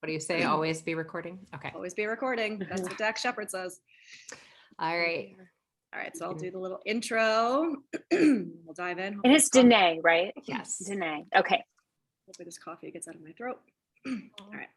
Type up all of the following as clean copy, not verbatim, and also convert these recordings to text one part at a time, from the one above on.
What do you say? Always be recording? Okay. Always be recording. That's what Dax Shepard says. All right. All right. So I'll do the little intro. We'll dive in. And it's Danae, right? Yes. Danae. Okay. Hopefully this coffee gets out of my throat. All right.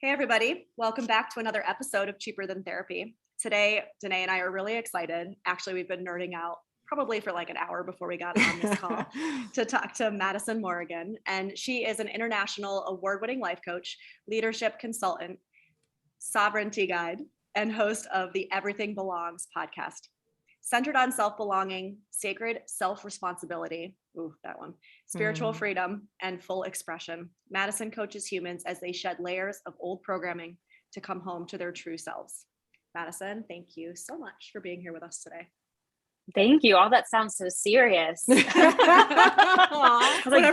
Hey, everybody. Welcome back to another episode of Cheaper Than Therapy. Today, Danae and I are really excited. Actually, we've been nerding out probably for like an hour before we got on this call to talk to Madison Morrigan. And she is an international award-winning life coach, leadership consultant, sovereignty guide, and host of the Everything Belongs podcast. Centered on self-belonging, sacred self-responsibility, that one, spiritual freedom, and full expression, Madison coaches humans as they shed layers of old programming to come home to their true selves. Madison, thank you so much for being here with us today. Thank you. All that sounds so serious. Whenever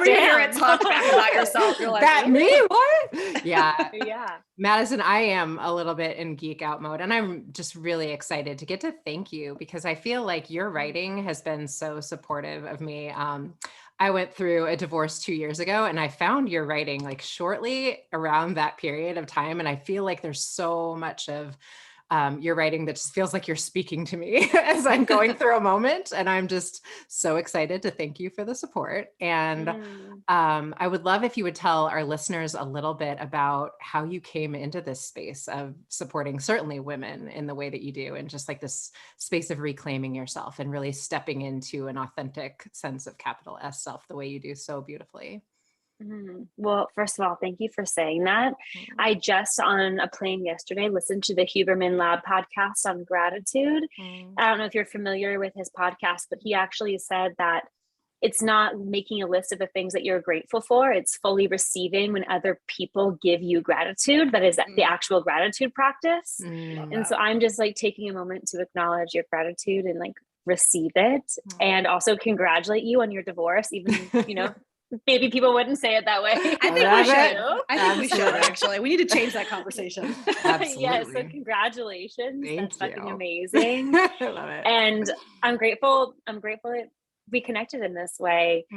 you hear it talk back about yourself, you're like, that me? What? Yeah. Yeah. Madison, I am a little bit in geek out mode, and I'm just really excited to get to thank you because I feel like your writing has been so supportive of me. I went through a divorce 2 years ago, and I found your writing like shortly around that period of time. And I feel like there's so much of your writing that just feels like you're speaking to me as I'm going through a moment. And I'm just so excited to thank you for the support. And I would love if you would tell our listeners a little bit about how you came into this space of supporting certainly women in the way that you do, and just like this space of reclaiming yourself and really stepping into an authentic sense of capital S self the way you do so beautifully. Well, first of all, thank you for saying that. I just on a plane yesterday listened to the Huberman Lab podcast on gratitude. I don't know if you're familiar with his podcast, but he actually said that it's not making a list of the things that you're grateful for. It's fully receiving when other people give you gratitude. That is the actual gratitude practice. And so I'm just like taking a moment to acknowledge your gratitude and like receive it, and also congratulate you on your divorce, even, you know, maybe people wouldn't say it that way. I think we should actually. We need to change that conversation. Absolutely. Yeah, so congratulations. Thank That's you. fucking amazing. I love it. And I'm grateful that we connected in this way.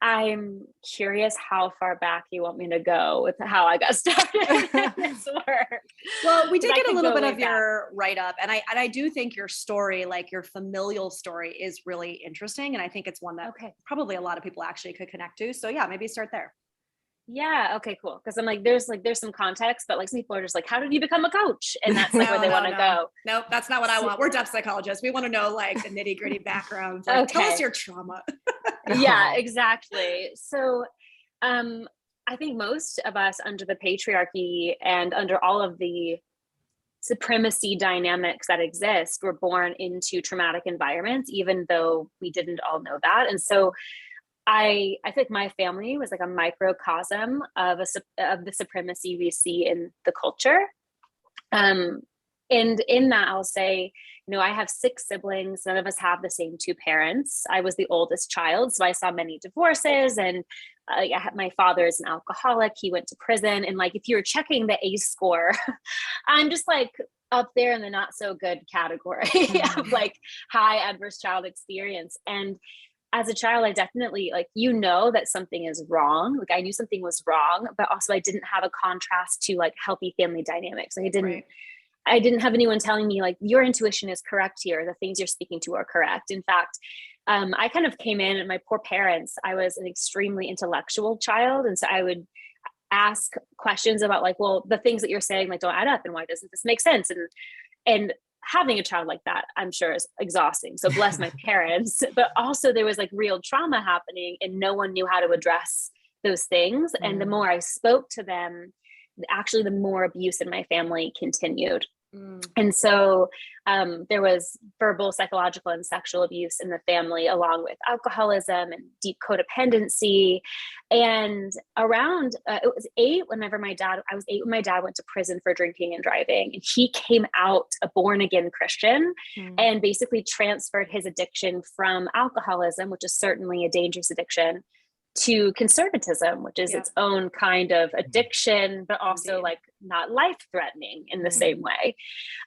I'm curious how far back you want me to go with how I got started in this work. Well, we did get a little bit of your write-up, and I do think your story, like your familial story, is really interesting, and I think it's one that probably a lot of people actually could connect to. So yeah, maybe start there. Yeah. Okay, cool. Because I'm like, there's some context, but like some people are just like, how did you become a coach? And that's like where they want to go. Nope, that's not what I want. We're depth psychologists. We want to know like the nitty gritty background. Like, tell us your trauma. Yeah, exactly. So I think most of us under the patriarchy and under all of the supremacy dynamics that exist were born into traumatic environments, even though we didn't all know that. And so I think my family was like a microcosm of the supremacy we see in the culture. And in that, I'll say, you know, I have 6 siblings. None of us have the same 2 parents. I was the oldest child, so I saw many divorces, and my father is an alcoholic. He went to prison. And like, if you're checking the ACE score, I'm just like up there in the not so good category of like high adverse child experience. And as a child, I definitely like, you know, that something is wrong. Like I knew something was wrong, but also I didn't have a contrast to like healthy family dynamics. Like I didn't have anyone telling me like, your intuition is correct here. The things you're speaking to are correct. In fact, I kind of came in, and my poor parents, I was an extremely intellectual child. And so I would ask questions about like, well, the things that you're saying like don't add up, and why doesn't this make sense? And having a child like that, I'm sure, is exhausting. So bless my parents, but also there was like real trauma happening, and no one knew how to address those things. And the more I spoke to them, actually, the more abuse in my family continued. And so there was verbal, psychological, and sexual abuse in the family, along with alcoholism and deep codependency. And around, it was 8 I was 8 when my dad went to prison for drinking and driving. And he came out a born again Christian and basically transferred his addiction from alcoholism, which is certainly a dangerous addiction, to conservatism, which is its own kind of addiction, but also like not life-threatening in the same way.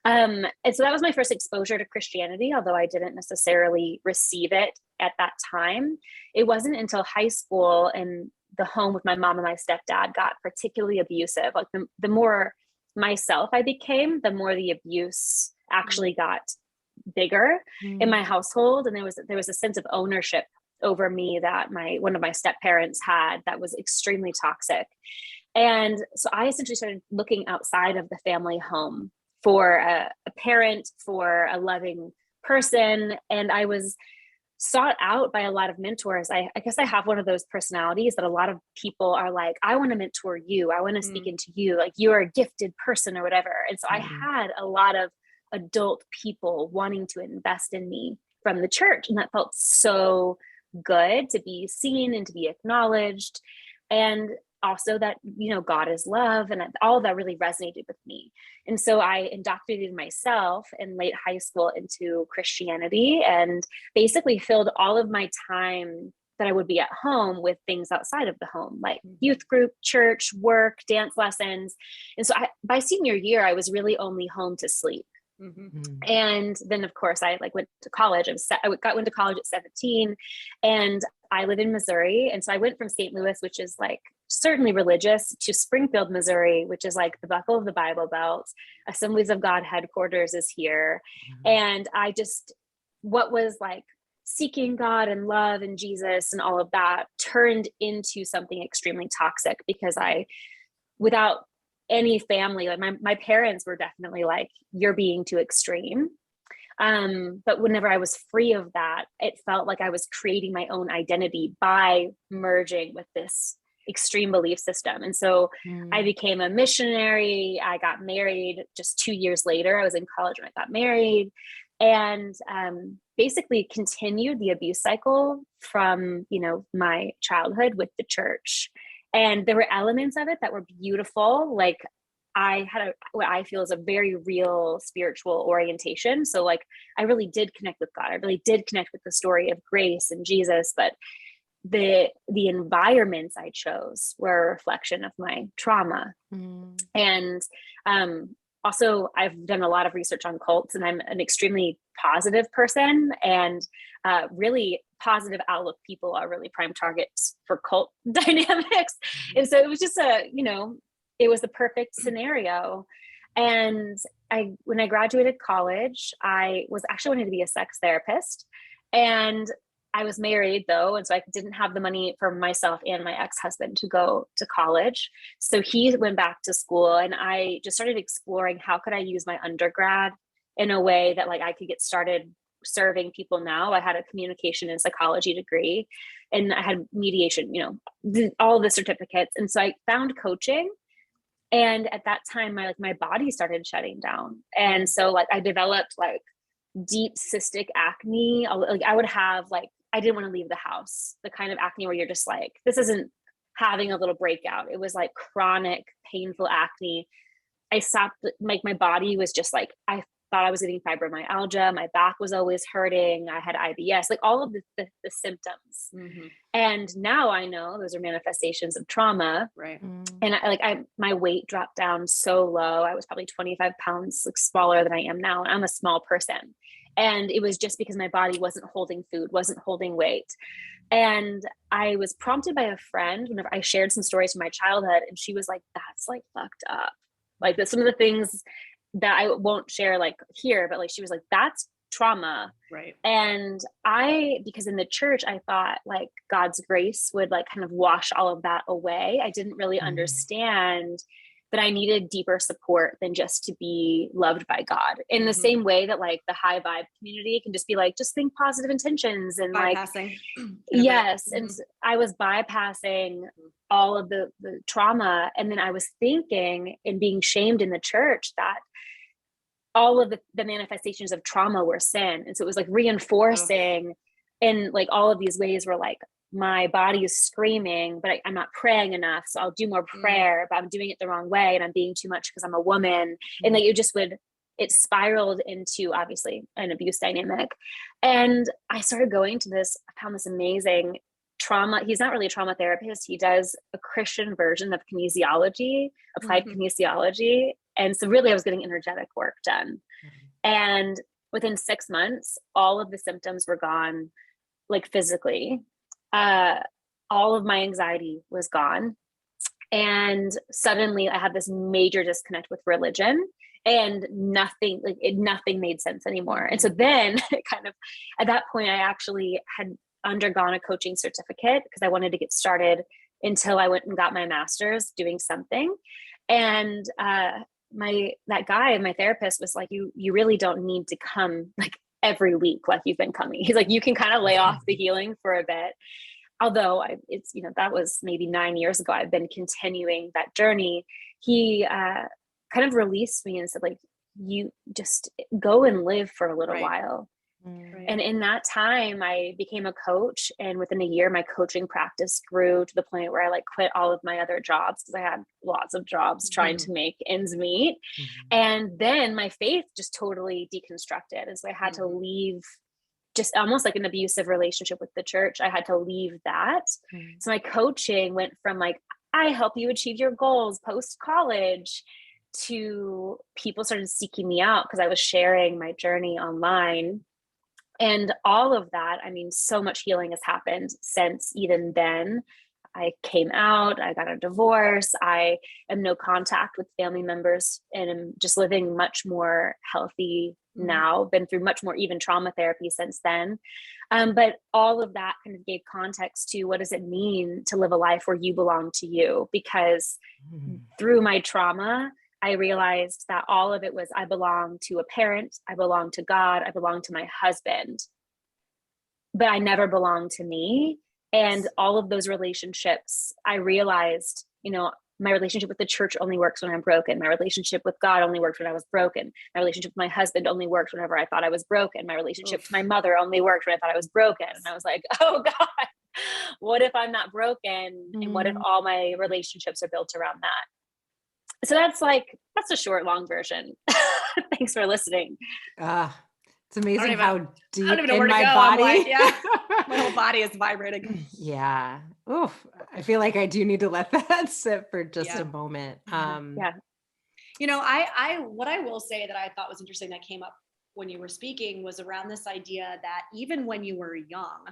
And so that was my first exposure to Christianity, although I didn't necessarily receive it at that time. It wasn't until high school and the home with my mom and my stepdad got particularly abusive. Like the more myself I became, the more the abuse actually got bigger in my household. And there was a sense of ownership over me that one of my step parents had that was extremely toxic. And so I essentially started looking outside of the family home for a parent, for a loving person. And I was sought out by a lot of mentors. I guess I have one of those personalities that a lot of people are like, I want to mentor you. I want to speak into you. Like, you are a gifted person or whatever. And so I had a lot of adult people wanting to invest in me from the church. And that felt so good to be seen and to be acknowledged. And also that, God is love, and all of that really resonated with me. And so I indoctrinated myself in late high school into Christianity and basically filled all of my time that I would be at home with things outside of the home, like youth group, church, work, dance lessons. And so by senior year, I was really only home to sleep. And then, of course, I went to college. Went to college at 17, and I live in Missouri. And so I went from St. Louis, which is certainly religious, to Springfield, Missouri, which is the buckle of the Bible Belt. Assemblies of God headquarters is here. And what was seeking God and love and Jesus and all of that turned into something extremely toxic, because without any family, my parents were definitely you're being too extreme. But whenever I was free of that, it felt like I was creating my own identity by merging with this extreme belief system. And so I became a missionary. I got married just 2 years later. I was in college when I got married, and basically continued the abuse cycle from, my childhood with the church. And there were elements of it that were beautiful. I had what I feel is a very real spiritual orientation. So I really did connect with God. I really did connect with the story of grace and Jesus, but the environments I chose were a reflection of my trauma. And also, I've done a lot of research on cults, and I'm an extremely positive person, and really positive outlook people are really prime targets for cult dynamics. And so it was just it was the perfect scenario. And when I graduated college, I was actually wanting to be a sex therapist, and I was married though. And so I didn't have the money for myself and my ex-husband to go to college. So he went back to school, and I just started exploring how could I use my undergrad in a way that I could get started serving people now. I had a communication and psychology degree, and I had mediation, all the certificates. And so I found coaching. And at that time, my body started shutting down. And so I developed deep cystic acne. I would have I didn't want to leave the house, the kind of acne where you're just this isn't having a little breakout. It was chronic, painful acne. I stopped, my body was just I thought I was getting fibromyalgia. My back was always hurting. I had IBS, all of the symptoms. And now I know those are manifestations of trauma. Right. And my weight dropped down so low. I was probably 25 pounds smaller than I am now. And I'm a small person. And it was just because my body wasn't holding food, wasn't holding weight. And I was prompted by a friend whenever I shared some stories from my childhood, and she was like, that's fucked up. That's some of the things that I won't share here, but she was like, that's trauma. Right. And because in the church, I thought God's grace would kind of wash all of that away. I didn't really understand that I needed deeper support than just to be loved by God, in the same way that the high vibe community can just be just think positive intentions and bypassing. Yes. And I was bypassing all of the trauma. And then I was thinking and being shamed in the church that all of the manifestations of trauma were sin. And so it was reinforcing in all of these ways where my body is screaming, but I'm not praying enough. So I'll do more prayer, but I'm doing it the wrong way, and I'm being too much because I'm a woman. And it spiraled into obviously an abuse dynamic. And I started going to I found this amazing trauma. He's not really a trauma therapist. He does a Christian version of kinesiology, applied kinesiology. And so really I was getting energetic work done. And within 6 months, all of the symptoms were gone, physically. all of my anxiety was gone. And suddenly I had this major disconnect with religion, and nothing made sense anymore. And so then kind of at that point, I actually had undergone a coaching certificate because I wanted to get started until I went and got my master's doing something. And that guy, my therapist, was like, you really don't need to come like every week like you've been coming. He's like, you can kind of lay off the healing for a bit. Although that was maybe 9 years ago, I've been continuing that journey. He kind of released me and said, like, you just go and live for a little while. Right. And in that time, I became a coach. And within a year, my coaching practice grew to the point where I like quit all of my other jobs because I had lots of jobs trying to make ends meet. And then my faith just totally deconstructed. And so I had to leave, just almost like an abusive relationship with the church. I had to leave that. So my coaching went from like, I help you achieve your goals post-college, to people started seeking me out because I was sharing my journey online. And all of that, I mean, so much healing has happened since even then. I came out, I got a divorce, I am no contact with family members, and I'm just living much more healthy now, been through much more even trauma therapy since then. But all of that kind of gave context to what does it mean to live a life where you belong to you? Because through my trauma, I realized that all of it was, I belong to a parent, I belong to God, I belong to my husband, but I never belonged to me. And all of those relationships, I realized, my relationship with the church only works when I'm broken. My relationship with God only worked when I was broken. My relationship with my husband only worked whenever I thought I was broken. My relationship to my mother only worked when I thought I was broken. And I was like, oh God, what if I'm not broken? And what if all my relationships are built around that? So that's a short, long version. Thanks for listening. It's amazing how deep I don't even know in where to my go. body. I'm like, my whole body is vibrating. Yeah. Oof. I feel like I do need to let that sit for just a moment. Yeah. What I will say that I thought was interesting that came up when you were speaking was around this idea that even when you were young,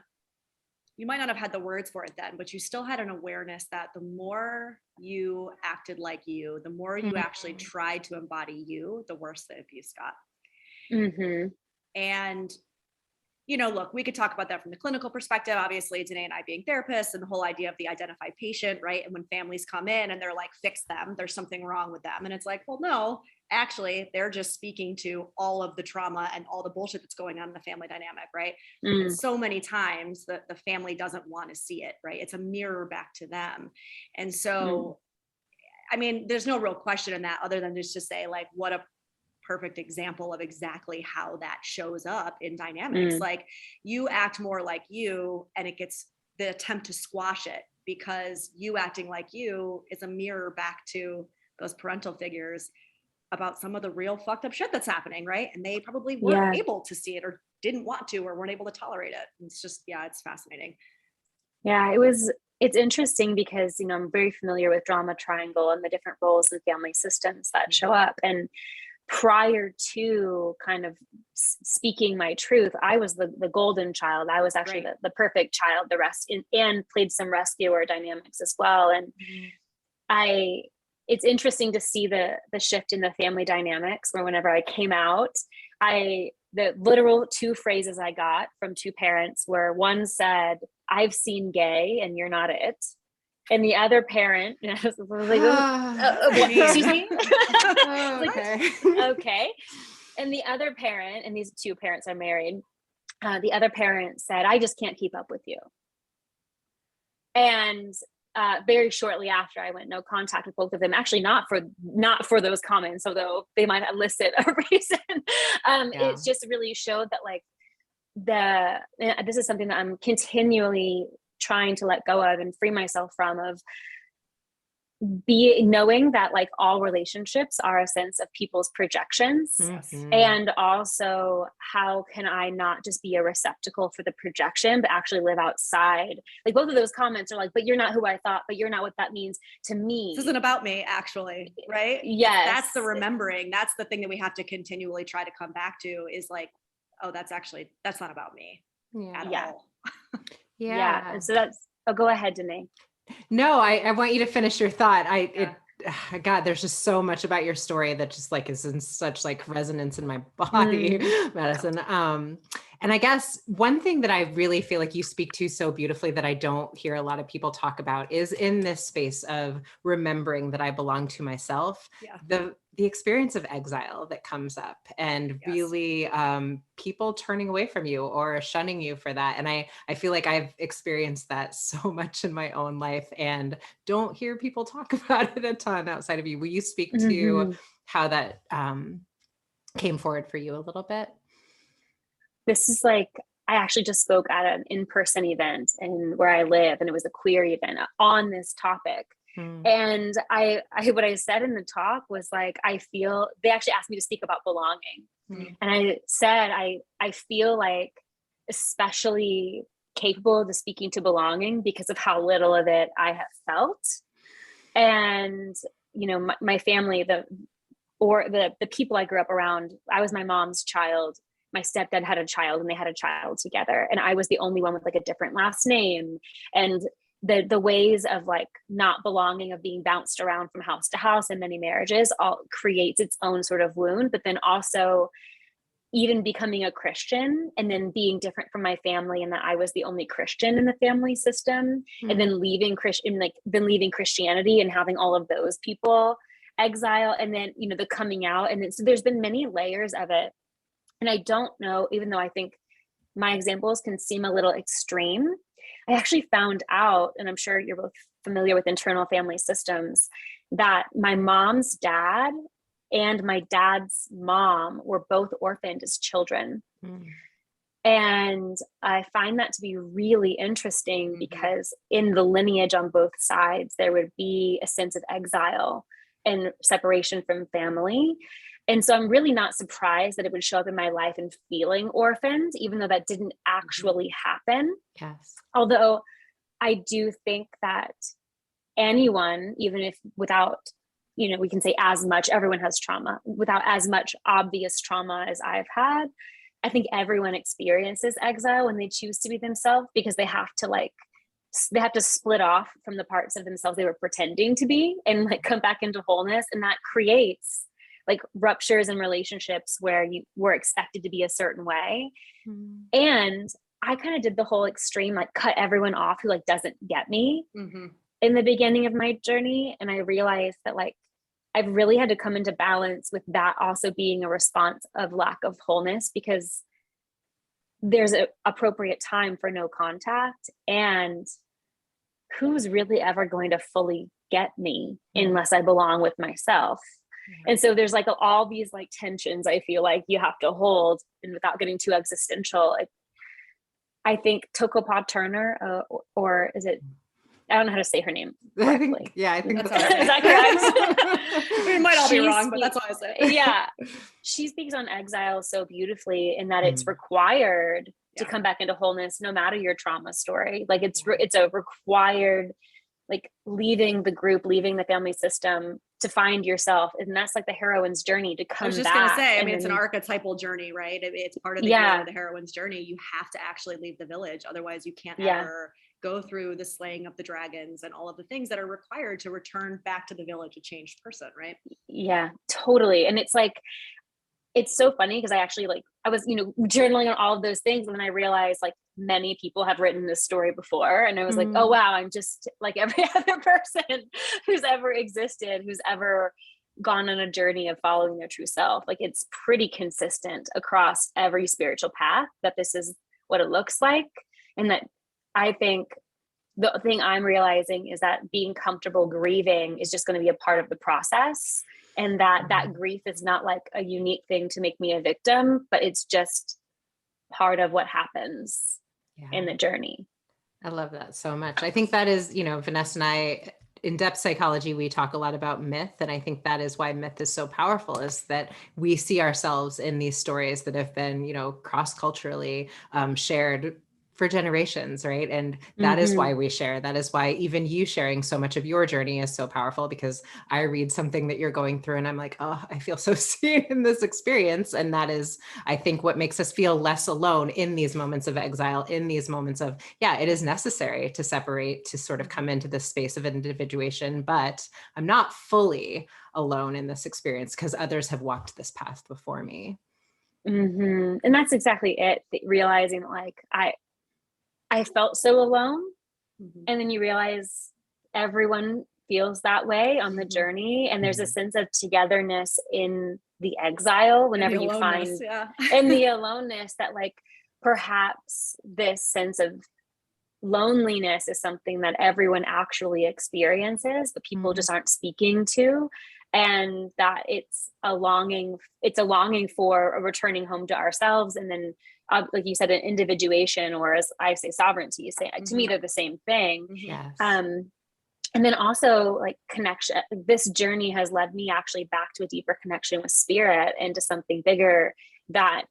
you might not have had the words for it then, but you still had an awareness that the more you acted like you, the more you actually tried to embody you, the worse the abuse got. And, look, we could talk about that from the clinical perspective, obviously, Danae and I being therapists, and the whole idea of the identified patient, right? And when families come in and they're like, fix them, there's something wrong with them. And it's like, well, no, actually, they're just speaking to all of the trauma and all the bullshit that's going on in the family dynamic, right? And so many times the family doesn't want to see it, right? It's a mirror back to them. And so, I mean, there's no real question in that other than just to say, like, what a perfect example of exactly how that shows up in dynamics. Like, you act more like you, and it gets the attempt to squash it because you acting like you is a mirror back to those parental figures about some of the real fucked up shit that's happening, right? And they probably weren't able to see it or didn't want to or weren't able to tolerate it. It's just, it's fascinating. Yeah, it's interesting because, I'm very familiar with drama triangle and the different roles and family systems that show up. And prior to kind of speaking my truth, I was the golden child. I was actually the perfect child, the rest, and played some rescuer dynamics as well. And it's interesting to see the shift in the family dynamics where whenever I came out, the literal two phrases I got from two parents were, one said, "I've seen gay and you're not it." And the other parent was like, excuse me? Okay. And the other parent, and these two parents are married, the other parent said, "I just can't keep up with you." And very shortly after, I went no contact with both of them. Actually, not for those comments, although they might elicit a reason. It's just really showed that, like, this is something that I'm continually trying to let go of and free myself from, of knowing that, like, all relationships are a sense of people's projections. And also, how can I not just be a receptacle for the projection, but actually live outside? Like, both of those comments are like, but you're not who I thought, but you're not what that means to me. This isn't about me, actually, right? Yes. That's the remembering. That's the thing that we have to continually try to come back to, is like, oh, that's not about me at all. Yeah. And so Oh, go ahead, Danae. No, I want you to finish your thought. Yeah. God, there's just so much about your story that just like is in such like resonance in my body, Madison. And I guess one thing that I really feel like you speak to so beautifully that I don't hear a lot of people talk about is in this space of remembering that I belong to myself. Yeah. The experience of exile that comes up and Yes. really people turning away from you or shunning you for that. And I feel like I've experienced that so much in my own life and don't hear people talk about it a ton outside of you. Will you speak to how that came forward for you a little bit? This is like, I actually just spoke at an in-person event and where I live, and it was a queer event on this topic. And I what I said in the talk was like, I feel, they actually asked me to speak about belonging. And I said, I feel like especially capable of speaking to belonging because of how little of it I have felt. And, you know, my family, the people I grew up around, I was my mom's child. My stepdad had a child and they had a child together. And I was the only one with like a different last name. And the ways of like not belonging, of being bounced around from house to house in many marriages, all creates its own sort of wound. But then also even becoming a Christian and then being different from my family, and that I was the only Christian in the family system, and then leaving Christianity and having all of those people exile, and then, you know, the coming out. And then, so there's been many layers of it. And I don't know, even though I think my examples can seem a little extreme, I actually found out, and I'm sure you're both familiar with internal family systems, that my mom's dad and my dad's mom were both orphaned as children. And I find that to be really interesting because in the lineage on both sides, there would be a sense of exile and separation from family. And so I'm really not surprised that it would show up in my life and feeling orphaned, even though that didn't actually happen. Yes. Although I do think that anyone, even if without, you know, we can say as much, everyone has trauma, without as much obvious trauma as I've had, I think everyone experiences exile when they choose to be themselves, because they have to split off from the parts of themselves they were pretending to be and like come back into wholeness. And that creates like ruptures in relationships where you were expected to be a certain way. And I kind of did the whole extreme, like cut everyone off who like doesn't get me in the beginning of my journey. And I realized that like, I've really had to come into balance with that also being a response of lack of wholeness, because there's an appropriate time for no contact, and who's really ever going to fully get me unless I belong with myself. And so there's like all these like tensions I feel like you have to hold, and without getting too existential, I think Tokopah Turner, or is it, I don't know how to say her name correctly. I think that's all right. Is that correct? We might all be wrong, but that's what I say. Yeah. She speaks on exile so beautifully, in that it's required to come back into wholeness, no matter your trauma story. Like it's a required, like leaving the group, leaving the family system to find yourself. And that's like the heroine's journey to come back. I was just going to say, I mean, it's an archetypal journey, right? It's part of the hero, the heroine's journey. You have to actually leave the village. Otherwise you can't ever go through the slaying of the dragons and all of the things that are required to return back to the village a changed person, right? Yeah, totally. And it's like, it's so funny because I was, you know, journaling on all of those things. And then I realized like many people have written this story before. And I was like, oh, wow, I'm just like every other person who's ever existed, who's ever gone on a journey of following their true self. Like it's pretty consistent across every spiritual path that this is what it looks like. And that I think the thing I'm realizing is that being comfortable grieving is just going to be a part of the process. And that grief is not like a unique thing to make me a victim, but it's just part of what happens in the journey. I love that so much. I think that is, you know, Vanessa and I, in depth psychology, we talk a lot about myth. And I think that is why myth is so powerful, is that we see ourselves in these stories that have been, you know, cross-culturally shared for generations, right? And that is why we share. That is why even you sharing so much of your journey is so powerful, because I read something that you're going through and I'm like, oh, I feel so seen in this experience. And that is, I think, what makes us feel less alone in these moments of exile, in these moments of, yeah, it is necessary to separate, to sort of come into this space of individuation, but I'm not fully alone in this experience because others have walked this path before me. And that's exactly it. Realizing like I felt so alone. And then you realize everyone feels that way on the journey. And there's a sense of togetherness in the exile whenever you find in the aloneness that like perhaps this sense of loneliness is something that everyone actually experiences, but people just aren't speaking to. And that it's a longing for a returning home to ourselves. And then like you said, an individuation, or as I say, sovereignty. To me, they're the same thing. Yes. And then also like connection. This journey has led me actually back to a deeper connection with spirit and to something bigger, that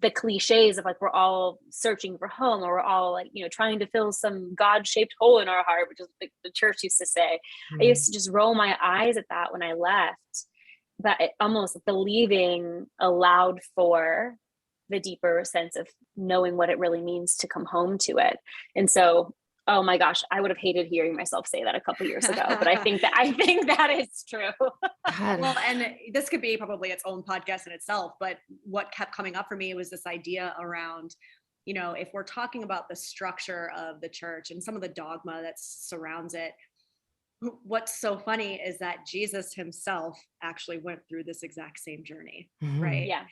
the cliches of like, we're all searching for home, or we're all like, trying to fill some God-shaped hole in our heart, which is like the church used to say. I used to just roll my eyes at that when I left, but almost believing allowed for the deeper sense of knowing what it really means to come home to it. And so, oh my gosh, I would have hated hearing myself say that a couple years ago, but I think that is true. Well, and this could be probably its own podcast in itself, but what kept coming up for me was this idea around, if we're talking about the structure of the church and some of the dogma that surrounds it, what's so funny is that Jesus himself actually went through this exact same journey, right? Yeah.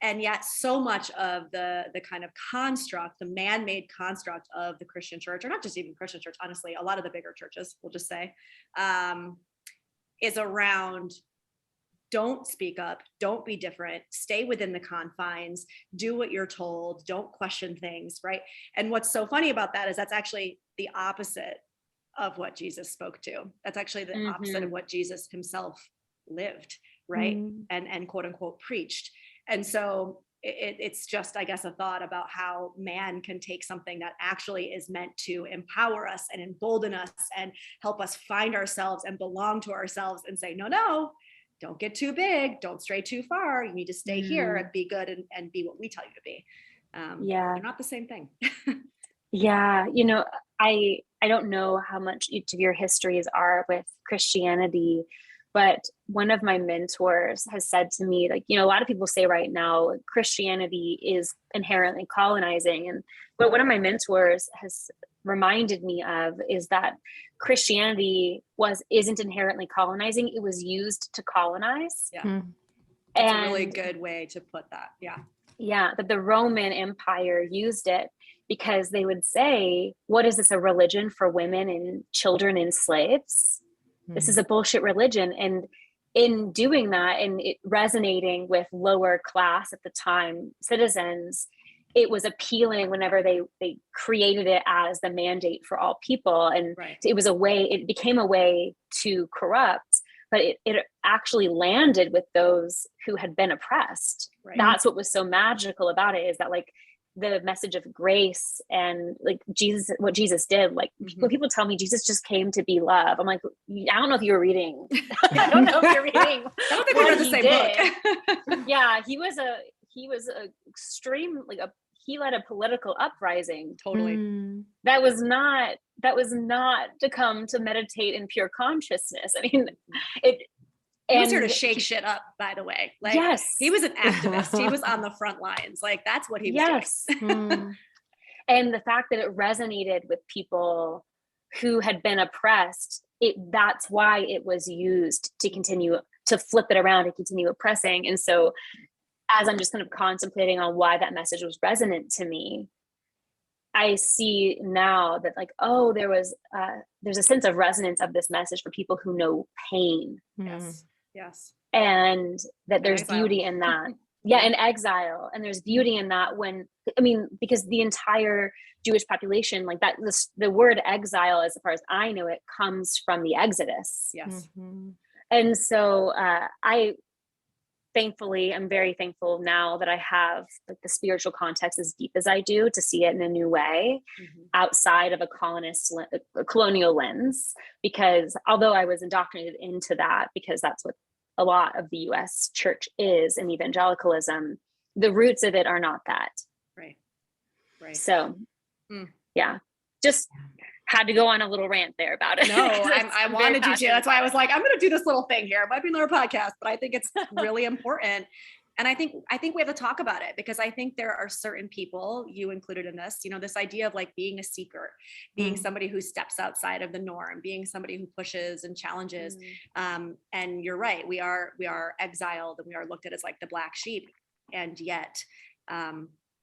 And yet so much of the kind of construct, the man-made construct of the Christian church, or not just even Christian church, honestly, a lot of the bigger churches, we'll just say, is around don't speak up, don't be different, stay within the confines, do what you're told, don't question things, right? And what's so funny about that is that's actually the opposite of what Jesus spoke to. That's actually the opposite of what Jesus himself lived, right? And quote unquote preached. And so it's just, I guess, a thought about how man can take something that actually is meant to empower us and embolden us and help us find ourselves and belong to ourselves and say, no, don't get too big. Don't stray too far. You need to stay here and be good and be what we tell you to be. They're not the same thing. Yeah. I don't know how much each of your histories are with Christianity, but one of my mentors has said to me, like, a lot of people say right now, Christianity is inherently colonizing. And what one of my mentors has reminded me of is that Christianity isn't inherently colonizing. It was used to colonize. Yeah. That's a really good way to put that. Yeah. Yeah. That the Roman Empire used it because they would say, what is this, a religion for women and children and slaves? This is a bullshit religion. And in doing that and it resonating with lower class at the time citizens, it was appealing whenever they created it as the mandate for all people. And it became a way to corrupt, but it actually landed with those who had been oppressed. Right. That's what was so magical about it, is that like the message of grace and like Jesus, what Jesus did, like when people tell me Jesus just came to be love, I'm like, I don't know if you were reading. I don't know if you're reading. I don't think we read the same book. Yeah, he was a extreme, he led a political uprising. Totally. That was not to come to meditate in pure consciousness. I mean, he was here to shake shit up, by the way. Like, yes, he was an activist. He was on the front lines. Like, that's what he was doing. And the fact that it resonated with people who had been oppressed, that's why it was used to continue to flip it around and continue oppressing. And so as I'm just kind of contemplating on why that message was resonant to me, I see now that like, oh, there's a sense of resonance of this message for people who know pain. Yes. And that there's beauty in that. Yeah, in exile. And there's beauty in that because the entire Jewish population, like that, the word exile, as far as I know it, comes from the Exodus. Yes. And so thankfully, I'm very thankful now that I have like the spiritual context as deep as I do to see it in a new way outside of a colonial lens, because although I was indoctrinated into that, because that's what a lot of the US church is and evangelicalism, the roots of it are not that. Right. So yeah, just had to go on a little rant there about it. No, I wanted you to. That's why I was like, I'm going to do this little thing here. It might be another podcast, but I think it's really important. And I think we have to talk about it, because I think there are certain people, you included in this, this idea of like being a seeker, being somebody who steps outside of the norm, being somebody who pushes and challenges. And you're right. We are exiled, and we are looked at as like the black sheep. And yet,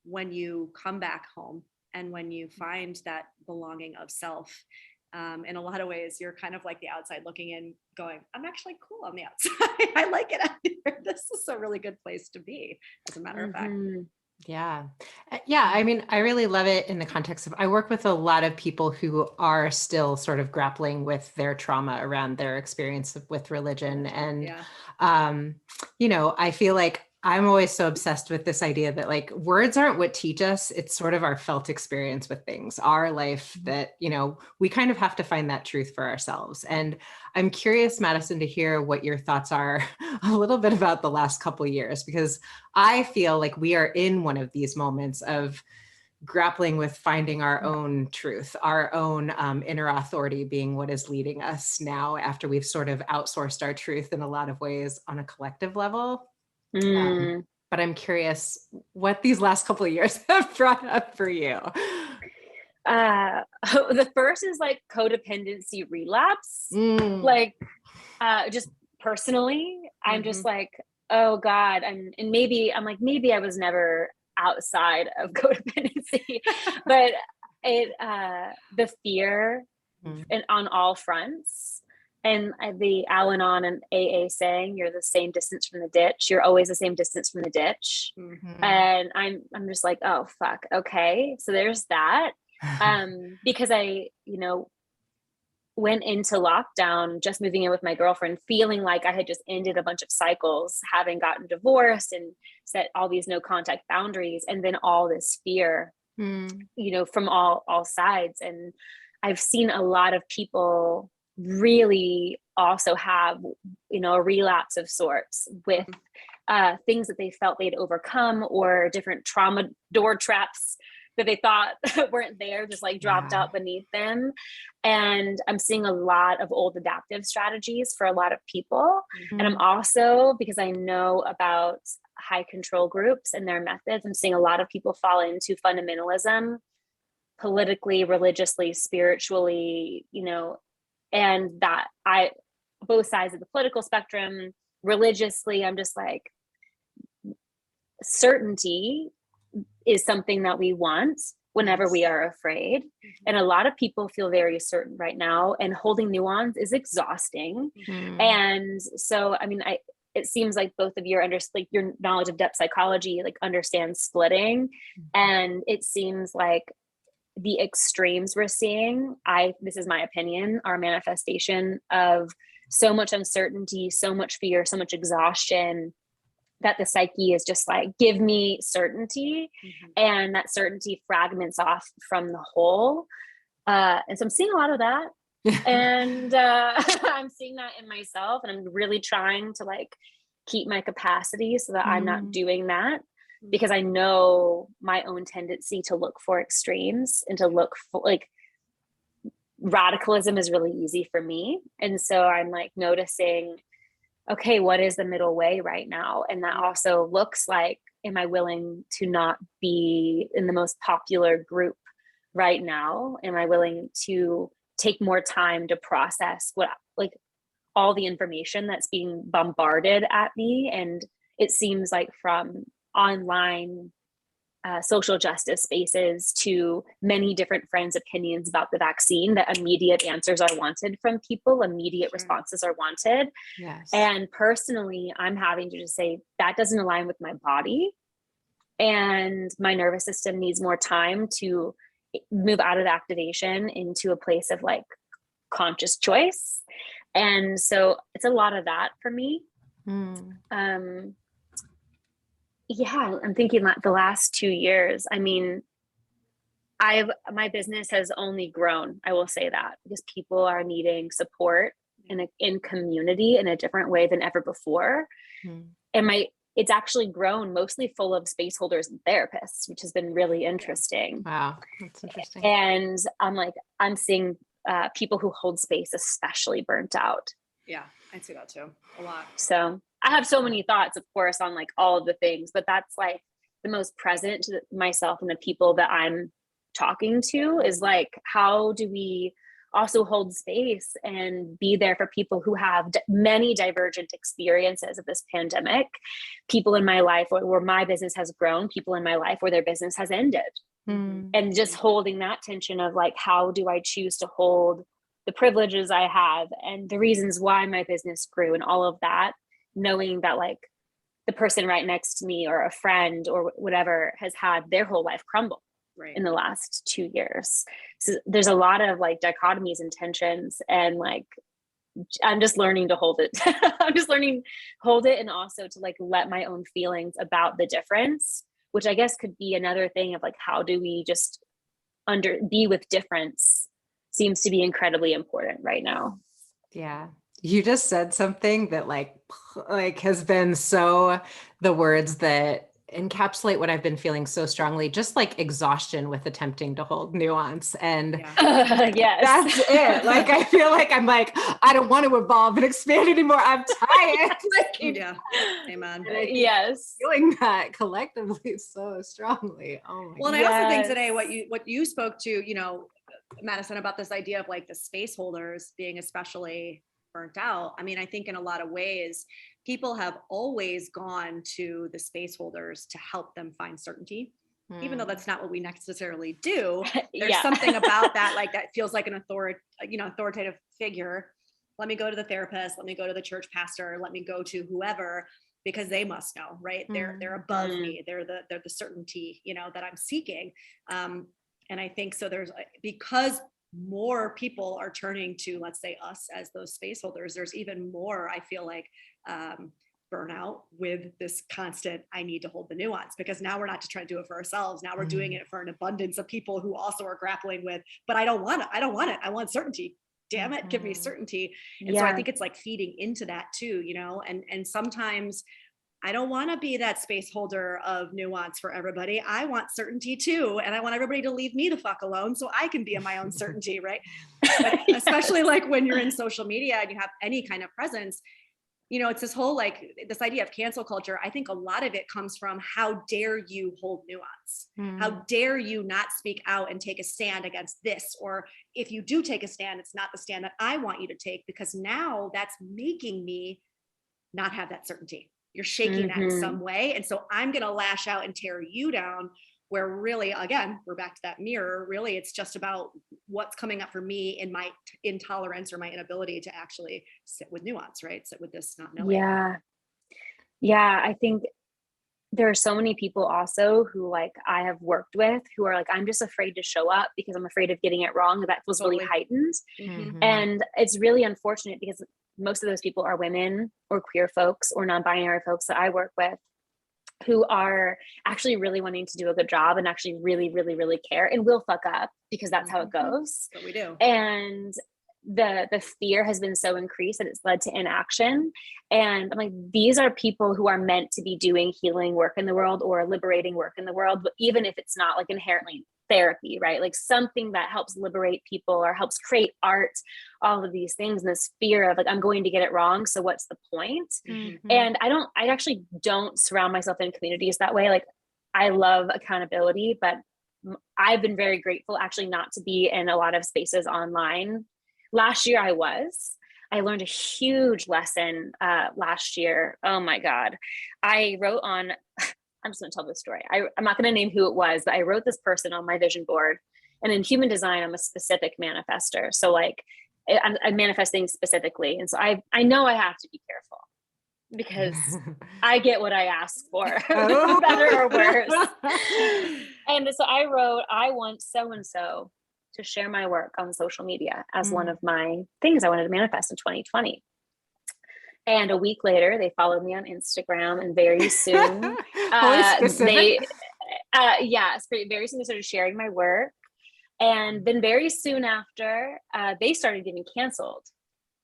when you come back home, and when you find that belonging of self, in a lot of ways, you're kind of like the outside looking in going, I'm actually cool on the outside. I like it out here. This is a really good place to be, as a matter of fact. Yeah. Yeah. I mean, I really love it in the context of, I work with a lot of people who are still sort of grappling with their trauma around their experience with religion. And, I feel like I'm always so obsessed with this idea that like words aren't what teach us. It's sort of our felt experience with things, our life that, we kind of have to find that truth for ourselves. And I'm curious, Madison, to hear what your thoughts are a little bit about the last couple of years, because I feel like we are in one of these moments of grappling with finding our own truth, our own inner authority being what is leading us now, after we've sort of outsourced our truth in a lot of ways on a collective level. But I'm curious what these last couple of years have brought up for you. The first is like codependency relapse. Like, just personally, I'm just like, oh God, maybe I was never outside of codependency, but the fear and on all fronts. And the Al-Anon and AA saying, you're the same distance from the ditch. You're always the same distance from the ditch. And I'm just like, oh, fuck. Okay. So there's that. Because I, went into lockdown, just moving in with my girlfriend, feeling like I had just ended a bunch of cycles, having gotten divorced and set all these no contact boundaries. And then all this fear, from all sides. And I've seen a lot of people really also have, a relapse of sorts with things that they felt they'd overcome, or different trauma door traps that they thought weren't there, just like dropped out beneath them. And I'm seeing a lot of old adaptive strategies for a lot of people. And I'm also, because I know about high control groups and their methods, I'm seeing a lot of people fall into fundamentalism, politically, religiously, spiritually, and that both sides of the political spectrum. Religiously, I'm just like, certainty is something that we want whenever we are afraid. And a lot of people feel very certain right now, and holding nuance is exhausting. And so, it seems like both of your knowledge of depth psychology, understands splitting. And it seems like the extremes we're seeing, this is my opinion, are a manifestation of so much uncertainty, so much fear, so much exhaustion, that the psyche is just like, give me certainty. And that certainty fragments off from the whole. And so I'm seeing a lot of that. And I'm seeing that in myself. And I'm really trying to keep my capacity so that I'm not doing that, because I know my own tendency to look for extremes and to look for radicalism is really easy for me. And so I'm noticing, okay, what is the middle way right now? And that also looks like, am I willing to not be in the most popular group right now? Am I willing to take more time to process all the information that's being bombarded at me? And it seems like from online social justice spaces to many different friends' opinions about the vaccine, that immediate answers are wanted from people, immediate responses are wanted. And personally, I'm having to just say, that doesn't align with my body. And my nervous system needs more time to move out of activation into a place of conscious choice. And so it's a lot of that for me. Yeah, I'm thinking that the last 2 years, I mean, my business has only grown. I will say that because people are needing support in community in a different way than ever before. Mm. And it's actually grown mostly full of space holders and therapists, which has been really interesting. Wow, that's interesting. And I'm seeing people who hold space especially burnt out. Yeah, I see that too a lot. So I have so many thoughts, of course, on like all of the things, but that's like the most present to myself and the people that I'm talking to is like, how do we also hold space and be there for people who have many divergent experiences of this pandemic, people in my life where my business has grown, people in my life where their business has ended. Mm. And just holding that tension of like, how do I choose to hold the privileges I have and the reasons why my business grew and all of that, knowing that like the person right next to me or a friend or whatever has had their whole life crumble in the last 2 years. So there's a lot of like dichotomies and tensions, and like I'm just learning to hold it. I'm just learning hold it, and also to like let my own feelings about the difference, which I guess could be another thing of like, how do we just be with difference seems to be incredibly important right now. Yeah. You just said something that like has been so the words that encapsulate what I've been feeling so strongly, just like exhaustion with attempting to hold nuance. And Yes, that's it. Like, I feel like I'm like, I don't want to evolve and expand anymore. I'm tired. Yeah. Amen. Yes. Feeling that collectively so strongly. Oh my Well, God. and I also think today what you spoke to, you know, Madison, about this idea of like the space holders being especially burnt out. I mean, I think in a lot of ways, people have always gone to the space holders to help them find certainty, even though that's not what we necessarily do. There's something about that, like that feels like an authoritative figure. Let me go to the therapist. Let me go to the church pastor. Let me go to whoever, because they must know, right? They're above me. They're the certainty, you know, that I'm seeking. And I think so because more people are turning to, let's say, us as those space holders, there's even more, I feel like, burnout with this constant, I need to hold the nuance, because now we're not just trying to do it for ourselves. Now we're doing it for an abundance of people who also are grappling with, but I don't want it. I want certainty. Damn it, give me certainty. And so I think it's like feeding into that too, you know, and sometimes I don't want to be that space holder of nuance for everybody. I want certainty too. And I want everybody to leave me the fuck alone so I can be in my own certainty, right? But especially like when you're in social media and you have any kind of presence, you know, it's this whole, like this idea of cancel culture. I think a lot of it comes from, how dare you hold nuance? How dare you not speak out and take a stand against this? Or if you do take a stand, it's not the stand that I want you to take, because now that's making me not have that certainty. You're shaking that in some way. And so I'm going to lash out and tear you down, where really, again, we're back to that mirror. Really, it's just about what's coming up for me in my intolerance or my inability to actually sit with nuance, right? Sit with this not knowing. Yeah. I think there are so many people also who like I have worked with who are like, I'm just afraid to show up because I'm afraid of getting it wrong. That feels really heightened. And it's really unfortunate because most of those people are women or queer folks or non-binary folks that I work with, who are actually really wanting to do a good job and actually really, really, really care, and will fuck up because that's how it goes. But we do. And the fear has been so increased that it's led to inaction. And I'm like, these are people who are meant to be doing healing work in the world or liberating work in the world, but even if it's not like inherently therapy, right? Like something that helps liberate people or helps create art, all of these things, and this fear of like, I'm going to get it wrong, so what's the point? And I actually don't surround myself in communities that way. Like, I love accountability, but I've been very grateful actually not to be in a lot of spaces online. Last year I learned a huge lesson last year. Oh my God. I wrote on, I'm just gonna tell this story. I'm not gonna name who it was, but I wrote this person on my vision board. And in human design, I'm a specific manifester. So like I'm manifesting specifically. And so I know I have to be careful because I get what I ask for, better or worse. And so I wrote, I want so-and-so to share my work on social media as one of my things I wanted to manifest in 2020. And a week later, they followed me on Instagram, and very soon, Always specific. very soon they started sharing my work. And then very soon after, they started getting canceled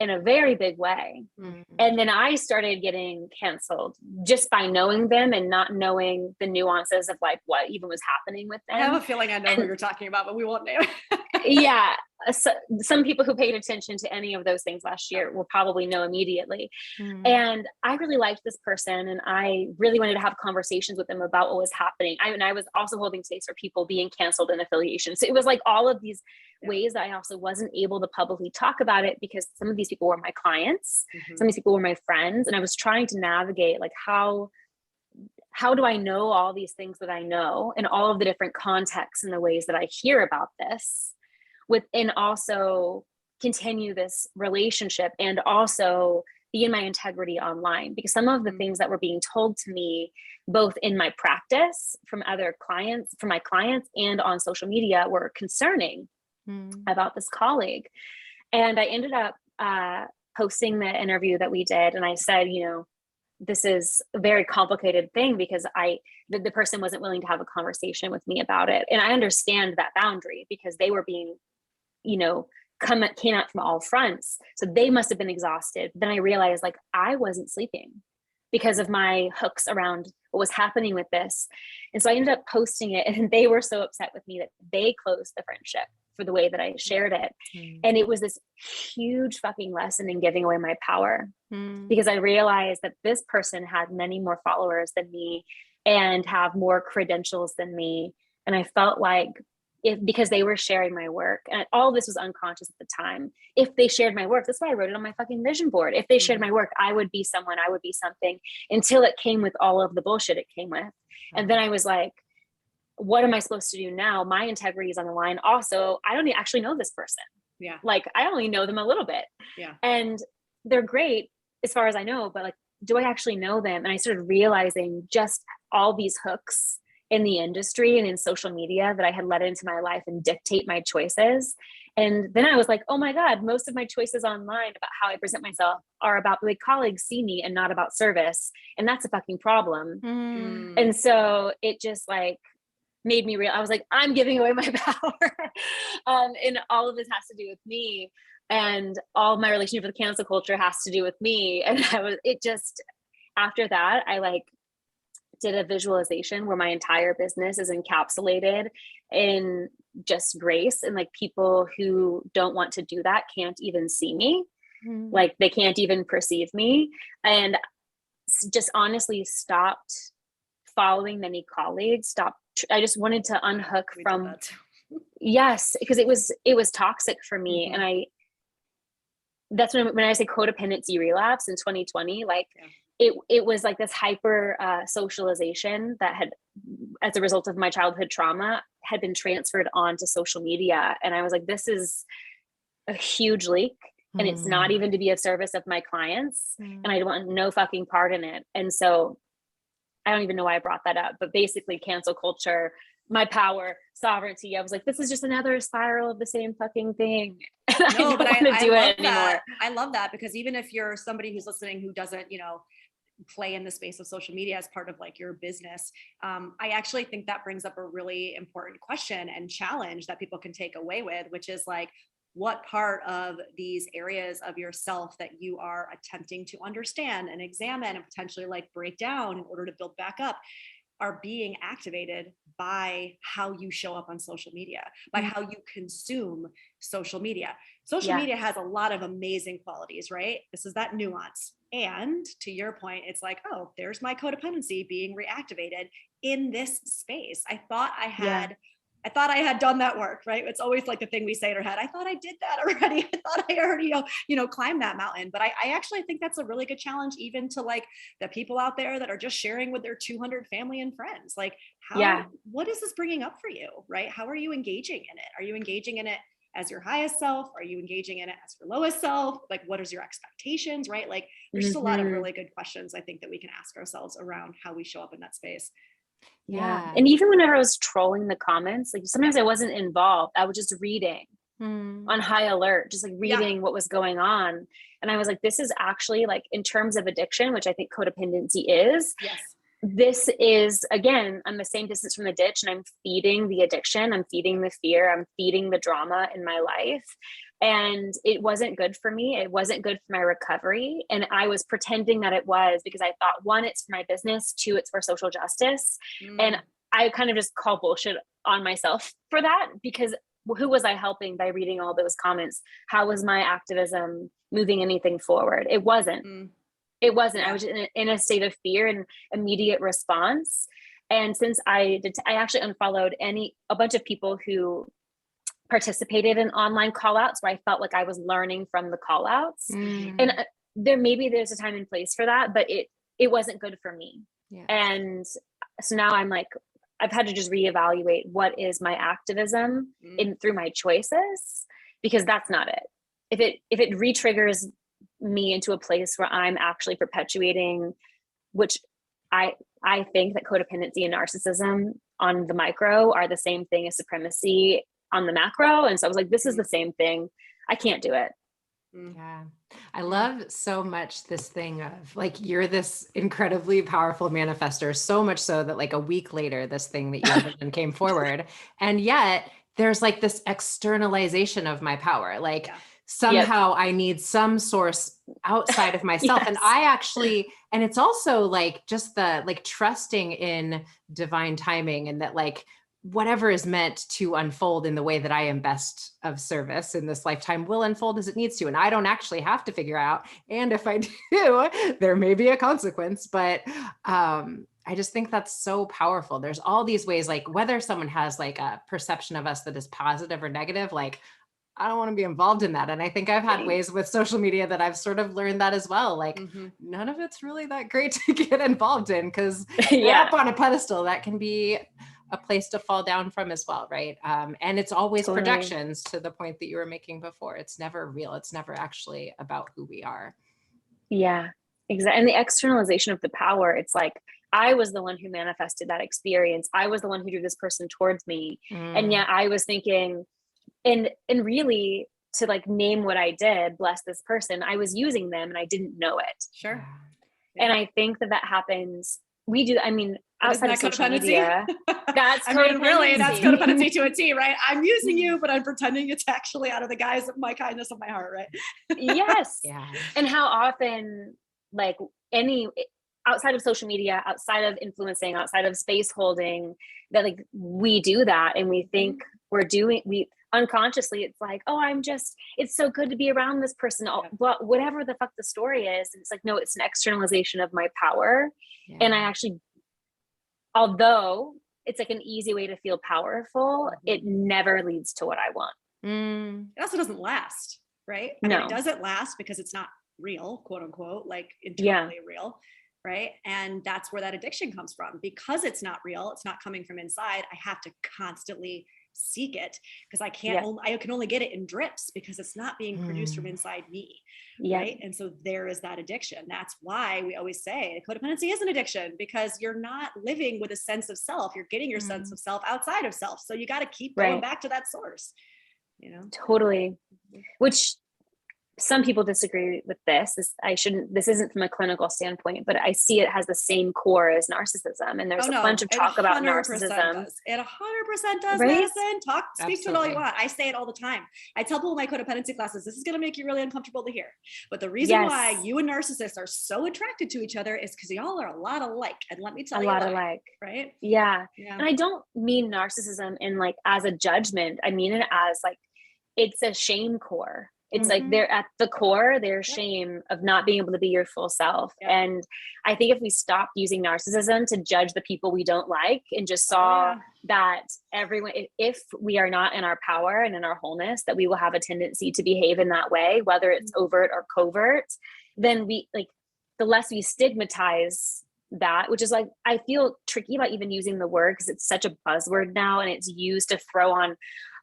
in a very big way. Mm. And then I started getting canceled just by knowing them and not knowing the nuances of like what even was happening with them. I have a feeling I know who you're talking about, but we won't name it. Yeah. So, some people who paid attention to any of those things last year will probably know immediately. Mm. And I really liked this person, and I really wanted to have conversations with them about what was happening. I was also holding space for people being canceled in affiliation. So it was like all of these ways that I also wasn't able to publicly talk about it, because some of these people were my clients, some of these people were my friends, and I was trying to navigate like how do I know all these things that I know, and all of the different contexts and the ways that I hear about this, within also continue this relationship and also be in my integrity online. Because some of the things that were being told to me, both in my practice from other clients, from my clients, and on social media, were concerning about this colleague. And I ended up posting the interview that we did. And I said, you know, this is a very complicated thing, because the person wasn't willing to have a conversation with me about it. And I understand that boundary, because they were being, you know, came out from all fronts. So they must have been exhausted. Then I realized like I wasn't sleeping because of my hooks around what was happening with this. And so I ended up posting it, and they were so upset with me that they closed the friendship for the way that I shared it. And it was this huge fucking lesson in giving away my power, because I realized that this person had many more followers than me and have more credentials than me. And I felt like because they were sharing my work, and all this was unconscious at the time, if they shared my work, that's why I wrote it on my fucking vision board. If they shared my work, I would be someone, I would be something, until it came with all of the bullshit it came with. And then I was like, what am I supposed to do now? My integrity is on the line. Also, I don't actually know this person. Yeah. Like I only know them a little bit. Yeah. And they're great as far as I know, but like, do I actually know them? And I started realizing just all these hooks in the industry and in social media that I had let into my life and dictate my choices. And then I was like, oh my God, most of my choices online about how I present myself are about the way colleagues see me and not about service. And that's a fucking problem. And so it just like made me real. I was like, I'm giving away my power. And all of this has to do with me. And all my relationship with cancel culture has to do with me. And after that, I like did a visualization where my entire business is encapsulated in just grace, and like people who don't want to do that can't even see me. Like they can't even perceive me. And just honestly stopped following many colleagues, I just wanted to unhook from, yes, because it was toxic for me. And that's when I say codependency relapse in 2020, like it was like this hyper socialization that had, as a result of my childhood trauma, had been transferred onto social media. And I was like, this is a huge leak, and it's not even to be of service of my clients. And I want no fucking part in it. And so I don't even know why I brought that up, but basically cancel culture, my power, sovereignty. I was like, this is just another spiral of the same fucking thing. And I don't want to do it anymore. I love that, because even if you're somebody who's listening who doesn't, you know, play in the space of social media as part of like your business, I actually think that brings up a really important question and challenge that people can take away with, which is like, what part of these areas of yourself that you are attempting to understand and examine and potentially like break down in order to build back up are being activated by how you show up on social media, by how you consume social media. Social media has a lot of amazing qualities, right? This is that nuance. And to your point, it's like, oh, there's my codependency being reactivated in this space. I thought I had done that work, right? It's always like the thing we say in our head. I thought I did that already. I thought I already, climbed that mountain. But I actually think that's a really good challenge, even to like the people out there that are just sharing with their 200 family and friends. Like, what is this bringing up for you, right? How are you engaging in it? Are you engaging in it as your highest self? Are you engaging in it as your lowest self? Like, what is your expectations, right? Like, there's just a lot of really good questions I think that we can ask ourselves around how we show up in that space. Yeah. And even whenever I was trolling the comments, like sometimes I wasn't involved, I was just reading. on high alert, just like reading what was going on. And I was like, this is actually like, in terms of addiction, which I think codependency is, this is, again, I'm the same distance from the ditch, and I'm feeding the addiction, I'm feeding the fear, I'm feeding the drama in my life. And it wasn't good for me. It wasn't good for my recovery. And I was pretending that it was, because I thought, one, it's for my business, two, it's for social justice. And I kind of just call bullshit on myself for that, because who was I helping by reading all those comments? How was my activism moving anything forward? It wasn't. It wasn't. I was in a state of fear and immediate response. And since I actually unfollowed a bunch of people who participated in online call outs where I felt like I was learning from the call outs. And there's a time and place for that, but it wasn't good for me. And so now I'm like, I've had to just reevaluate what is my activism through my choices, because that's not it. If it re-triggers me into a place where I'm actually perpetuating, which I think that codependency and narcissism on the micro are the same thing as supremacy on the macro. And so I was like, this is the same thing. I can't do it. Yeah. I love so much this thing of like, you're this incredibly powerful manifester, so much so that like a week later, this thing that you envisioned came forward. And yet there's like this externalization of my power. Like somehow I need some source outside of myself. And I actually, and it's also like just the like trusting in divine timing, and that like whatever is meant to unfold in the way that I am best of service in this lifetime will unfold as it needs to. And I don't actually have to figure out. And if I do, there may be a consequence, but I just think that's so powerful. There's all these ways, like whether someone has like a perception of us that is positive or negative, like I don't want to be involved in that. And I think I've had ways with social media that I've sort of learned that as well. Like none of it's really that great to get involved in, because up on a pedestal, that can be a place to fall down from as well, right? And it's always projections, to the point that you were making before. It's never real. It's never actually about who we are. Yeah, exactly. And the externalization of the power, it's like, I was the one who manifested that experience. I was the one who drew this person towards me. And yet I was thinking, and really, to like name what I did, bless this person, I was using them and I didn't know it. Sure. And I think that happens. We do, I mean, outside of social media, that's really, that's codependency to a T, right? I'm using you, but I'm pretending it's actually out of the guise of my kindness of my heart, right? Yes. And how often, like outside of social media, outside of influencing, outside of space holding, that like we do that, and we think we unconsciously, it's like, oh, it's so good to be around this person, but whatever the fuck the story is. And it's like, no, it's an externalization of my power. And I actually, although it's like an easy way to feel powerful, it never leads to what I want. It also doesn't last, right? I mean, it doesn't last because it's not real, quote unquote, like internally real, right? And that's where that addiction comes from. Because it's not real, it's not coming from inside, I have to constantly seek it, because I can only get it in drips, because it's not being produced from inside me, right? And so there is that addiction. That's why we always say codependency is an addiction, because you're not living with a sense of self. You're getting your sense of self outside of self. So you got to keep going back to that source, you know? Totally. Which some people disagree with this. This isn't from a clinical standpoint, but I see it has the same core as narcissism. And there's a bunch of talk about narcissism. It 100% does, right? Madison. Speak to it all you want. I say it all the time. I tell people in my codependency classes, this is going to make you really uncomfortable to hear. But the reason why you and narcissists are so attracted to each other is because y'all are a lot alike. And let me tell you, a lot alike, right? Yeah. And I don't mean narcissism in like as a judgment. I mean it as like, it's a shame core. It's like they're at the core, their shame of not being able to be your full self. And I think if we stopped using narcissism to judge the people we don't like, and just saw that everyone, if we are not in our power and in our wholeness, that we will have a tendency to behave in that way, whether it's overt or covert, then we like, the less we stigmatize that, which is like, I feel tricky about even using the word, because it's such a buzzword now, and it's used to throw on,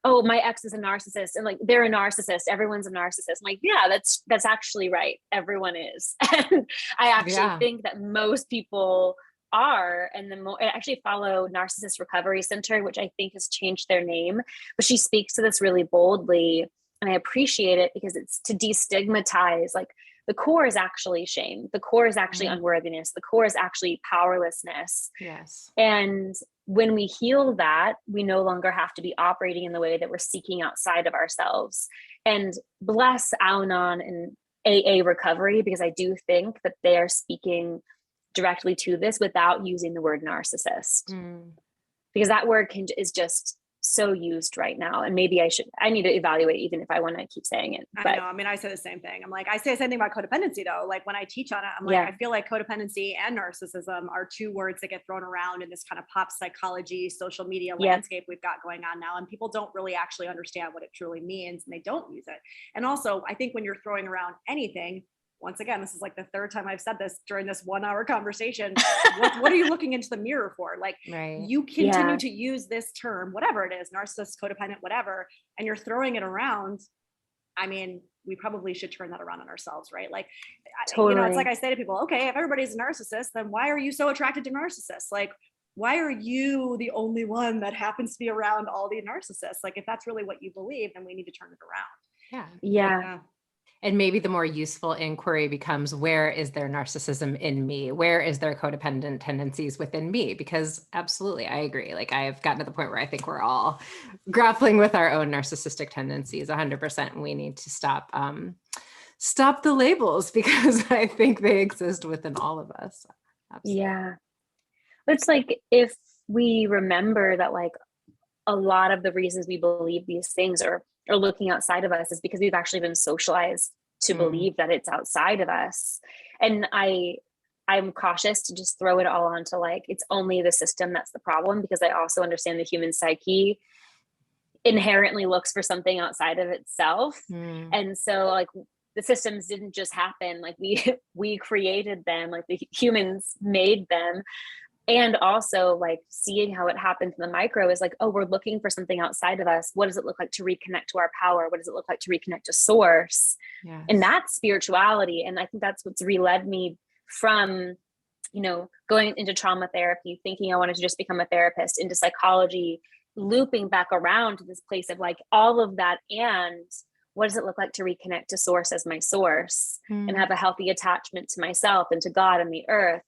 oh, my ex is a narcissist, and like, they're a narcissist, everyone's a narcissist. I'm like, yeah, that's actually right. Everyone is. And I actually think that most people are, and I actually follow Narcissist Recovery Center, which I think has changed their name, but she speaks to this really boldly. And I appreciate it because it's to destigmatize, like the core is actually shame. The core is actually unworthiness. The core is actually powerlessness. Yes. And when we heal that, we no longer have to be operating in the way that we're seeking outside of ourselves. And bless Al-Anon and AA recovery, because I do think that they are speaking directly to this without using the word narcissist, because that word is just so used right now. And maybe I need to evaluate, even if I want to keep saying it. I know. I mean, I say the same thing. I'm like, I say the same thing about codependency though. Like when I teach on it, I'm like, I feel like codependency and narcissism are two words that get thrown around in this kind of pop psychology, social media landscape we've got going on now. And people don't really actually understand what it truly means, and they don't use it. And also, I think when you're throwing around anything, once again, this is like the third time I've said this during this 1 hour conversation. What are you looking into the mirror for? Like, you continue to use this term, whatever it is, narcissist, codependent, whatever, and you're throwing it around. I mean, we probably should turn that around on ourselves, right? Like, you know, it's like I say to people, okay, if everybody's a narcissist, then why are you so attracted to narcissists? Like, why are you the only one that happens to be around all the narcissists? Like, if that's really what you believe, then we need to turn it around. Yeah. And maybe the more useful inquiry becomes, where is their narcissism in me? Where is their codependent tendencies within me? Because absolutely, I agree. Like, I've gotten to the point where I think we're all grappling with our own narcissistic tendencies 100%. And we need to stop the labels, because I think they exist within all of us. Absolutely. Yeah. It's like, if we remember that, like, a lot of the reasons we believe these things are looking outside of us is because we've actually been socialized to believe that it's outside of us. And I'm cautious to just throw it all onto, like, it's only the system that's the problem, because I also understand the human psyche inherently looks for something outside of itself. And so, like, the systems didn't just happen. Like, we created them, like the humans made them. And also, like, seeing how it happens in the micro is like, oh, we're looking for something outside of us. What does it look like to reconnect to our power? What does it look like to reconnect to source? And that's spirituality. And I think that's what's reled me from, you know, going into trauma therapy, thinking I wanted to just become a therapist, into psychology, looping back around to this place of, like, all of that. And what does it look like to reconnect to source as my source, and have a healthy attachment to myself and to God and the earth?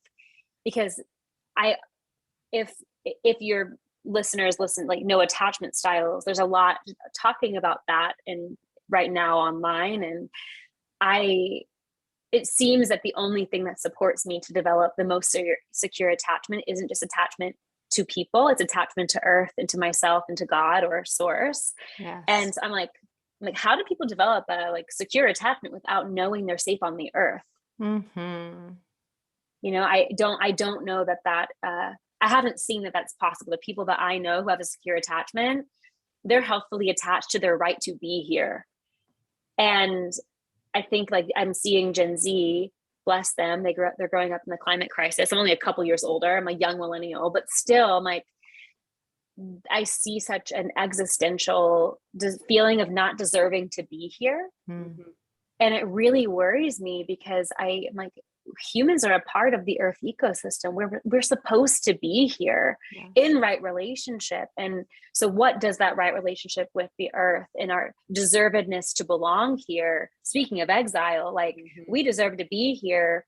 Because if your listeners listen, like, no attachment styles, there's a lot talking about that and right now online. And it seems that the only thing that supports me to develop the most secure attachment isn't just attachment to people, it's attachment to earth and to myself and to God or source. And so I'm like, how do people develop a, like, secure attachment without knowing they're safe on the earth? You know, I don't know that I haven't seen that that's possible. The people that I know who have a secure attachment, they're healthfully attached to their right to be here. And I think, like, I'm seeing Gen Z, bless them, they're growing up in the climate crisis. I'm only a couple years older. I'm a young millennial, but still, I'm like, I see such an existential feeling of not deserving to be here. And it really worries me, because I'm like, humans are a part of the earth ecosystem. We're supposed to be here in right relationship. And so what does that right relationship with the earth and our deservedness to belong here? Speaking of exile, like, we deserve to be here,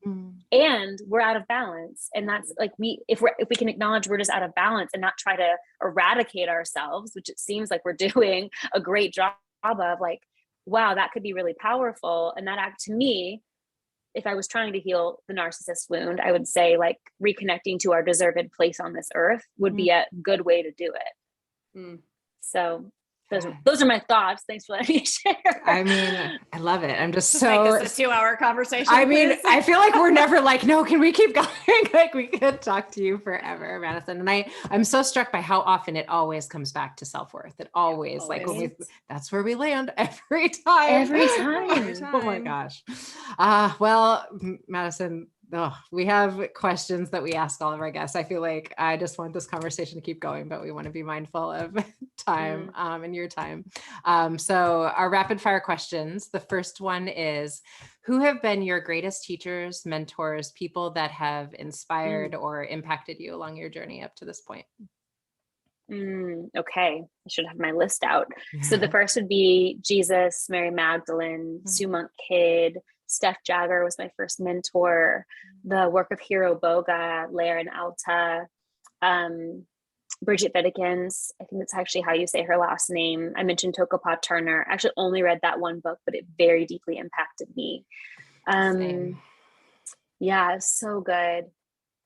and we're out of balance. And that's like, if we can acknowledge we're just out of balance and not try to eradicate ourselves, which it seems like we're doing a great job of, like, wow, that could be really powerful. And that act, to me, if I was trying to heal the narcissist wound, I would say, like, reconnecting to our deserved place on this earth would be a good way to do it. So those are my thoughts. Thanks for letting me share. I mean, I love it. I'm just so make this a 2 hour conversation. I mean, I feel like we're never like, no, can we keep going? Like, we could talk to you forever, Madison. And I'm so struck by how often it always comes back to self-worth. It always, like, that's where we land every time. Every time. Oh my gosh. Well, Madison, we have questions that we ask all of our guests. I feel like I just want this conversation to keep going, but we want to be mindful of time and your time. So our rapid fire questions. The first one is, who have been your greatest teachers, mentors, people that have inspired or impacted you along your journey up to this point? Okay, I should have my list out. So the first would be Jesus, Mary Magdalene, Sue Monk Kidd, Steph Jagger was my first mentor. The work of Hiro Boga, Lair and Alta, Bridget Videkins. I think that's actually how you say her last name. I mentioned Tokopah Turner. I actually only read that one book, but it very deeply impacted me. Yeah, so good.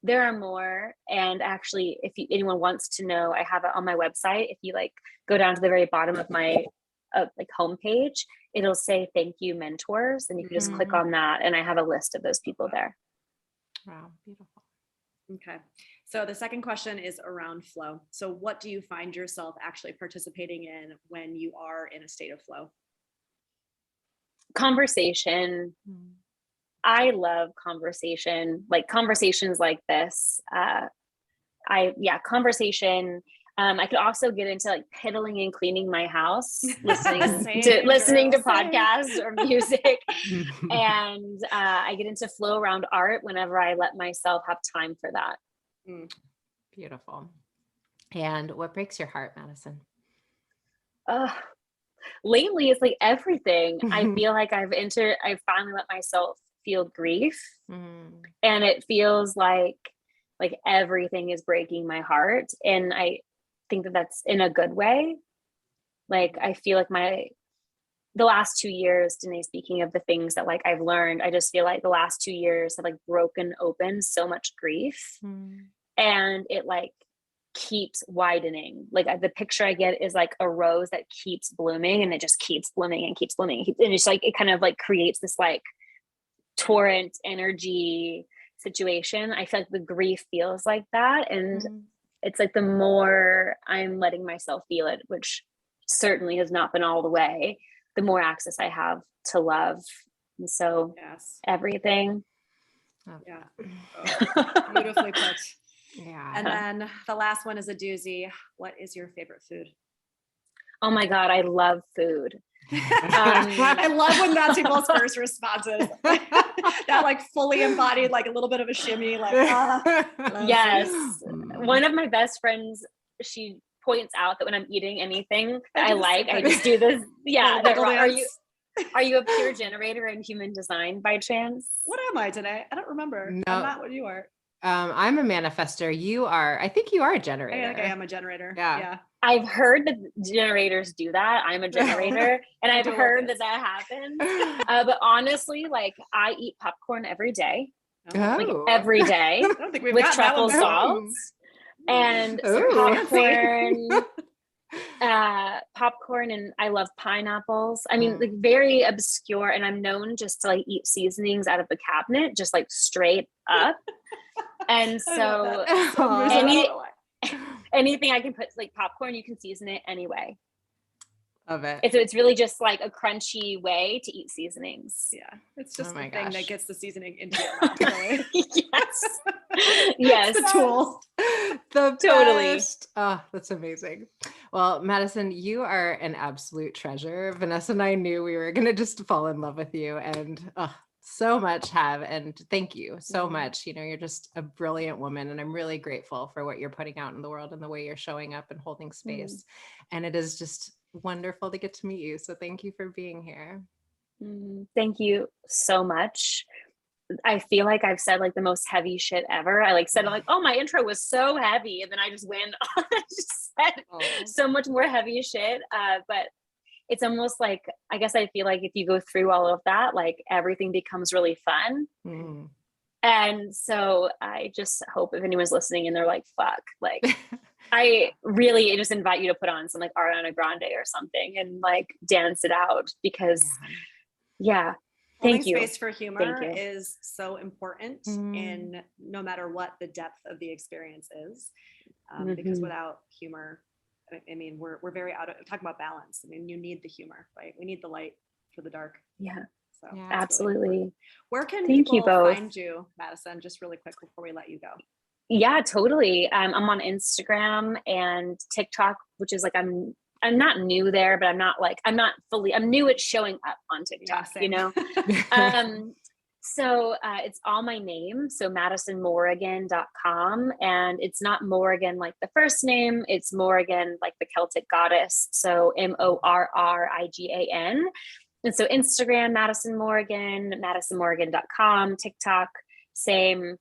There are more. And actually, if anyone wants to know, I have it on my website. If you like go down to the very bottom of my like homepage, it'll say thank you mentors, and you can just click on that, and I have a list of those people there. Wow, beautiful. Okay. So the second question is around flow. So what do you find yourself actually participating in when you are in a state of flow? Conversation. I love conversation, like conversations like this. Conversation. I could also get into like piddling and cleaning my house, listening to podcasts or music. And I get into flow around art whenever I let myself have time for that. Beautiful. And what breaks your heart, Madison? Lately, it's like everything. I feel like I finally let myself feel grief. And it feels like everything is breaking my heart. And I think that that's in a good way. Like, I feel like the last 2 years, Danae, speaking of the things that like I've learned, I just feel like the last 2 years have like broken open so much grief, and it like keeps widening. Like the picture I get is like a rose that keeps blooming, and it just keeps blooming and keeps blooming. And it's like, it kind of like creates this like torrent energy situation. I feel like the grief feels like that. And it's like the more I'm letting myself feel it, which certainly has not been all the way, the more access I have to love. And so everything. Yeah. Oh, beautifully put. Yeah. And then the last one is a doozy. What is your favorite food? Oh my God, I love food. I love when that's people's first responses. That like fully embodied, like a little bit of a shimmy, like yes. One of my best friends, she points out that when I'm eating anything that I like, I just do this. Yeah. Are you a pure generator in human design by chance? What am I today? I don't remember. No. I'm not what you are. I'm a manifester. I think you are a generator. I think I am a generator. Yeah. I've heard that generators do that. I'm a generator, and I've heard that happens. But honestly, like I eat popcorn every day, like every day. I don't think we've with got truffle that one salts and popcorn, and I love pineapples. I mean, like very obscure, and I'm known just to like eat seasonings out of the cabinet, just like straight up. And so anything I can put, like popcorn, you can season it anyway. Love it. It's really just like a crunchy way to eat seasonings. Yeah, it's just the thing that gets the seasoning into your mouth. Really. Yes, the tool. The totally. Best. Oh, that's amazing. Well, Madison, you are an absolute treasure. Vanessa and I knew we were going to just fall in love with you, and so much and thank you so much. You know, you're just a brilliant woman, and I'm really grateful for what you're putting out in the world and the way you're showing up and holding space. And it is just wonderful to get to meet you. So thank you for being here. Thank you so much. I feel like I've said like the most heavy shit ever. I like said, I'm like, oh, my intro was so heavy. And then I just went on and just said so much more heavy shit. But it's almost like, I guess I feel like if you go through all of that, like everything becomes really fun. And so I just hope if anyone's listening and they're like, fuck, like I really just invite you to put on some like Ariana Grande or something and like dance it out, because Holding space for humor is so important in no matter what the depth of the experience is, because without humor, I mean, we're very talking about balance. I mean, you need the humor, right? We need the light for the dark. Yeah. So Yeah. that's really important. Absolutely. Where can Thank you people both. find you, Madison, just really quick before we let you go? Yeah, totally. I'm on Instagram and TikTok, which is like I'm not new there, but I'm I'm new at showing up on TikTok, Yeah, same. So it's all my name. So MadisonMorrigan.com. And it's not Morrigan like the first name, it's Morrigan like the Celtic goddess. So Morrigan. And so Instagram, Madison Morrigan, MadisonMorrigan.com, TikTok, same.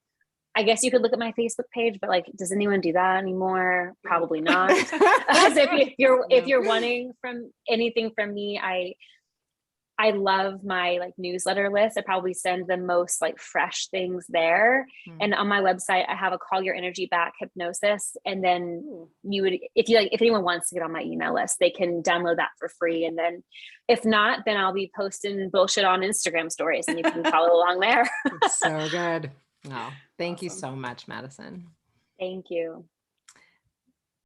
I guess you could look at my Facebook page, but like, does anyone do that anymore? Probably not. So if you're wanting from anything from me, I love my like newsletter list. I probably send the most like fresh things there. And on my website, I have a call your energy back hypnosis. And then you would, if anyone wants to get on my email list, they can download that for free. And then if not, then I'll be posting bullshit on Instagram stories and you can follow along there. So good. Oh, thank you so much, Madison. Thank you.